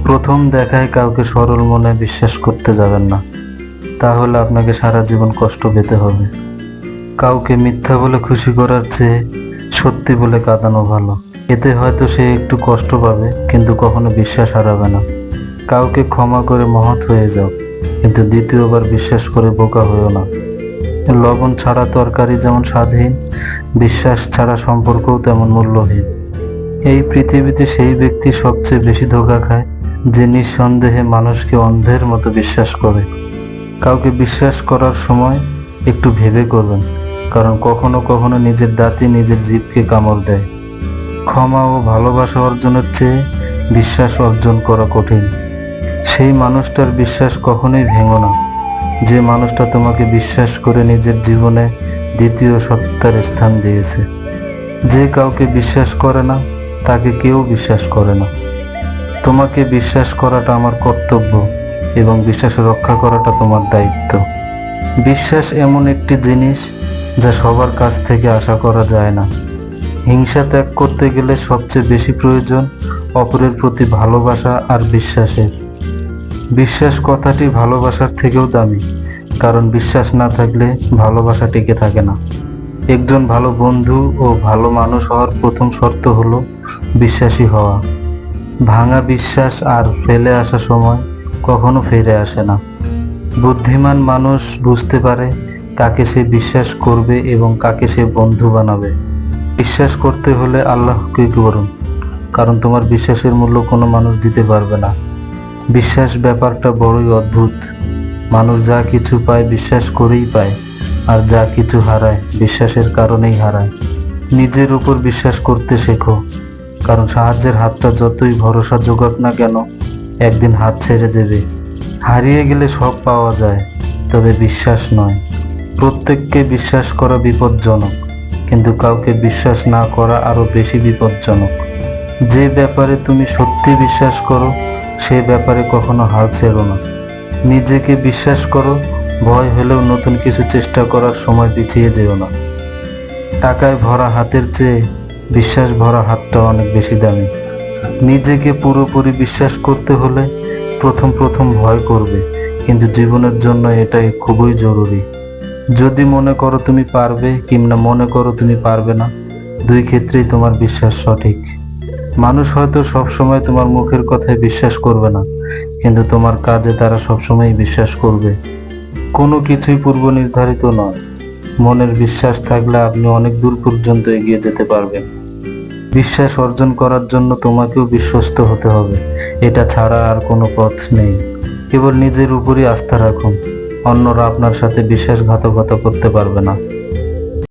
প্রথম দেখায় কাউকে সরল মনে বিশ্বাস করতে যাবেন না, তাহলে আপনাকে সারা জীবন কষ্ট পেতে হবে। কাউকে মিথ্যা বলে খুশি করার চেয়ে সত্যি বলে কাঁদানো ভালো। এতে হয়তো সে একটু কষ্ট পাবে, কিন্তু কখনো বিশ্বাস হারাবে না। কাউকে ক্ষমা করে মহৎ হয়ে যাও, কিন্তু দ্বিতীয়বার বিশ্বাস করে বোকা হয়েও না। লবণ ছাড়া তরকারি যেমন স্বাদহীন, বিশ্বাস ছাড়া সম্পর্কও তেমন মূল্যহীন। এই পৃথিবীতে সেই ব্যক্তি সবচেয়ে বেশি ধোঁকা খায় যে নিঃসন্দেহে মানুষকে অন্ধের মতো বিশ্বাস করে। কাউকে বিশ্বাস করার সময় একটু ভেবে করবেন, কারণ কখনো কখনো নিজের দাঁতই নিজের জিভকে কামড় দেয়। ক্ষমা ও ভালোবাসা অর্জনের চেয়ে বিশ্বাস অর্জন করা কঠিন। সেই মানুষটার বিশ্বাস কখনোই ভেঙো না, যে মানুষটা তোমাকে বিশ্বাস করে নিজের জীবনে দ্বিতীয় সত্তার স্থান দিয়েছে। যে কাউকে বিশ্বাস করে না, তাকে কেউ বিশ্বাস করে না। তোমাকে বিশ্বাস করাটা আমার কর্তব্য, এবং বিশ্বাস রক্ষা করাটা তোমার দায়িত্ব। বিশ্বাস এমন একটি জিনিস যা সবার কাছ থেকে আশা করা যায় না। হিংসা ত্যাগ করতে গেলে সবচেয়ে বেশি প্রয়োজন অপরের প্রতি ভালোবাসা আর বিশ্বাসের। বিশ্বাস কথাটি ভালোবাসার থেকেও দামি, কারণ বিশ্বাস না থাকলে ভালোবাসা টিকে থাকে না। একজন ভালো বন্ধু ও ভালো মানুষ হওয়ার প্রথম শর্ত হলো বিশ্বাসী হওয়া। ভাঙা বিশ্বাস আর ফেলে আসা সময় কখনো ফিরে আসে না। বুদ্ধিমান মানুষ বুঝতে পারে কাকে সে বিশ্বাস করবে এবং কাকে সে বন্ধু বানাবে। বিশ্বাস করতে হলে আল্লাহকে করুন, কারণ তোমার বিশ্বাসের মূল্য কোনো মানুষ দিতে পারবে না। বিশ্বাস ব্যাপারটা বড়ই অদ্ভুত। মানুষ যা কিছু পায় বিশ্বাস করেই পায়, আর যা কিছু হারায় বিশ্বাসের কারণেই হারায়। নিজের উপর বিশ্বাস করতে শেখো, কারণ সাহায্যের হাতটা যতই ভরসা জোগাক না কেন, একদিন হাত ছেড়ে দেবে। হারিয়ে গেলে সব পাওয়া যায়, তবে বিশ্বাস নয়। প্রত্যেককে বিশ্বাস করা বিপজ্জনক, কিন্তু কাউকে বিশ্বাস না করা আরো বেশি বিপজ্জনক। যে ব্যাপারে তুমি সত্যি বিশ্বাস করো, সে ব্যাপারে কখনো হাল ছেড়ো না। নিজেকে বিশ্বাস করো, ভয় হলেও নতুন কিছু চেষ্টা করার সময় পিছিয়ে যেও না। টাকায় ভরা হাতের চেয়ে বিশ্বাস ভরা হাতটা অনেক বেশি দামি। নিজেকে পুরোপুরি বিশ্বাস করতে হলে প্রথম প্রথম ভয় করবে, কিন্তু জীবনের জন্য এটাই খুবই জরুরি। যদি মনে করো তুমি পারবে, কিংবা মনে করো তুমি পারবে না, দুই ক্ষেত্রেই তোমার বিশ্বাস সঠিক। মানুষ হয়তো সবসময় তোমার মুখের কথায় বিশ্বাস করবে না, কিন্তু তোমার কাজে তারা সবসময় বিশ্বাস করবে। কোনো কিছুই পূর্ব নির্ধারিত নয়। মনের বিশ্বাস থাকলে আপনি অনেক দূর পর্যন্ত এগিয়ে যেতে পারবেন। বিশ্বাস অর্জন করার জন্য তোমাকেও বিশ্বস্ত হতে হবে, এটা ছাড়া আর কোনো পথ নেই। কেবল নিজের উপরই আস্থা রাখুন, অন্যরা আপনার সাথে বিশ্বাসঘাতকতা করতে পারবে না।